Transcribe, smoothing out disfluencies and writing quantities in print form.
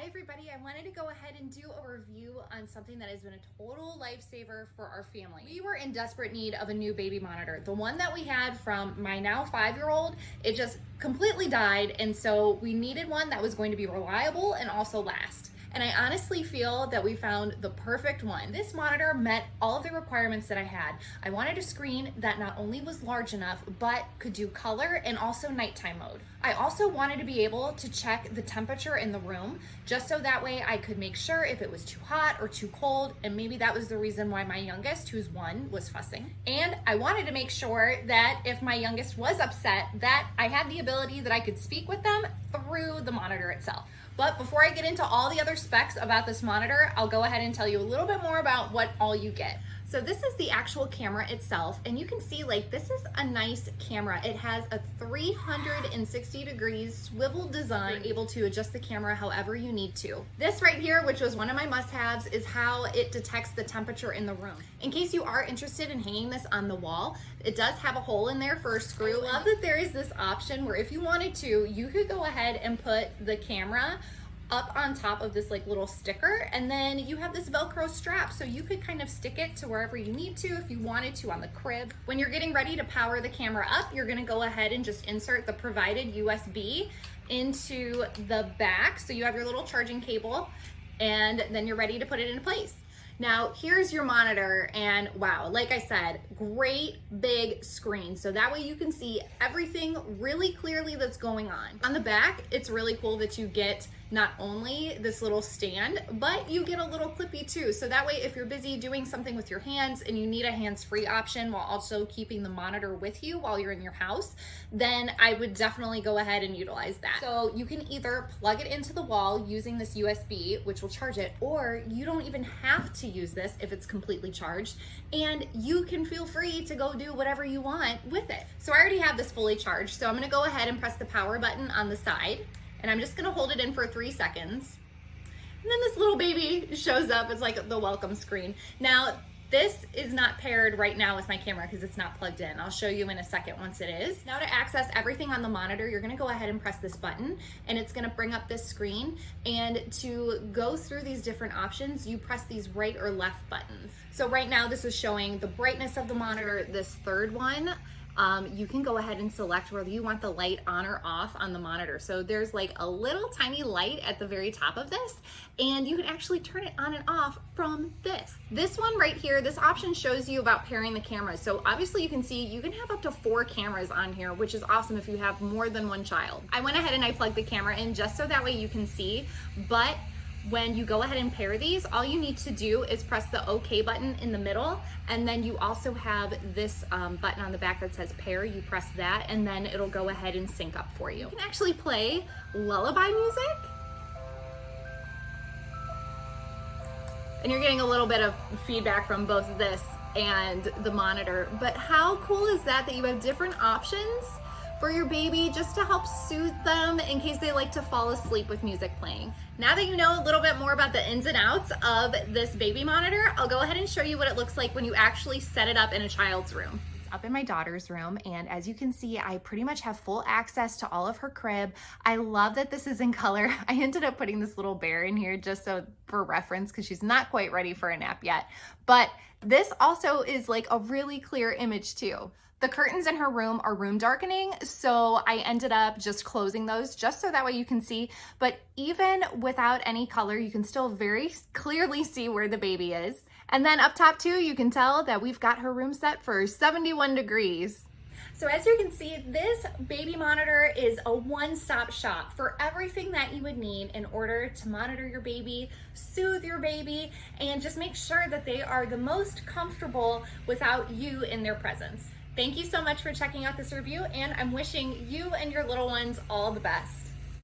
Hi everybody, I wanted to go ahead and do a review on something that has been a total lifesaver for our family. We were in desperate need of a new baby monitor. The one that we had from my now 5-year-old, it just completely died, and so we needed one that was going to be reliable and also last. And I honestly feel that we found the perfect one. This monitor met all of the requirements that I had. I wanted a screen that not only was large enough, but could do color and also nighttime mode. I also wanted to be able to check the temperature in the room, just so that way I could make sure if it was too hot or too cold, and maybe that was the reason why my youngest, who's 1, was fussing. And I wanted to make sure that if my youngest was upset, that I had the ability that I could speak with them through the monitor itself. But before I get into all the other specs about this monitor, I'll go ahead and tell you a little bit more about what all you get. So this is the actual camera itself, and you can see like this is a nice camera. It has a 360 degrees swivel design. You're able to adjust the camera however you need to. This right here, which was one of my must-haves, is how it detects the temperature in the room. In case you are interested in hanging this on the wall, it does have a hole in there for a screw. I love that there is this option where if you wanted to, you could go ahead and put the camera up on top of this like little sticker, and then you have this Velcro strap, so you could kind of stick it to wherever you need to if you wanted to on the crib. When you're getting ready to power the camera up, you're gonna go ahead and just insert the provided USB into the back, so you have your little charging cable, and then you're ready to put it into place. Now, here's your monitor, and wow, like I said, great big screen. So that way you can see everything really clearly that's going on. On the back, it's really cool that you get not only this little stand, but you get a little clippy too. So that way, if you're busy doing something with your hands and you need a hands-free option while also keeping the monitor with you while you're in your house, then I would definitely go ahead and utilize that. So you can either plug it into the wall using this USB, which will charge it, or you don't even have to use this if it's completely charged, and you can feel free to go do whatever you want with it. So I already have this fully charged, so I'm gonna go ahead and press the power button on the side, and I'm just gonna hold it in for 3 seconds. And then this little baby shows up. It's like the welcome screen. Now, this is not paired right now with my camera because it's not plugged in. I'll show you in a second once it is. Now, to access everything on the monitor, you're gonna go ahead and press this button, and it's gonna bring up this screen. And to go through these different options, you press these right or left buttons. So right now, this is showing the brightness of the monitor. This third one, you can go ahead and select whether you want the light on or off on the monitor. So there's like a little tiny light at the very top of this, and you can actually turn it on and off from this. This one right here, this option shows you about pairing the cameras. So obviously you can see you can have up to 4 cameras on here, which is awesome if you have more than one child. I went ahead and I plugged the camera in just so that way you can see, but when you go ahead and pair these, all you need to do is press the OK button in the middle, and then you also have this button on the back that says pair. You press that, and then it'll go ahead and sync up for you. You can actually play lullaby music, and you're getting a little bit of feedback from both this and the monitor, but how cool is that you have different options for your baby just to help soothe them in case they like to fall asleep with music playing. Now that you know a little bit more about the ins and outs of this baby monitor, I'll go ahead and show you what it looks like when you actually set it up in a child's room. It's up in my daughter's room, and as you can see, I pretty much have full access to all of her crib. I love that this is in color. I ended up putting this little bear in here just so for reference because she's not quite ready for a nap yet. But this also is like a really clear image too. The curtains in her room are room darkening, so I ended up just closing those just so that way you can see. But even without any color, you can still very clearly see where the baby is. And then up top too, you can tell that we've got her room set for 71 degrees. So as you can see, this baby monitor is a one-stop shop for everything that you would need in order to monitor your baby, soothe your baby, and just make sure that they are the most comfortable without you in their presence. Thank you so much for checking out this review, and I'm wishing you and your little ones all the best.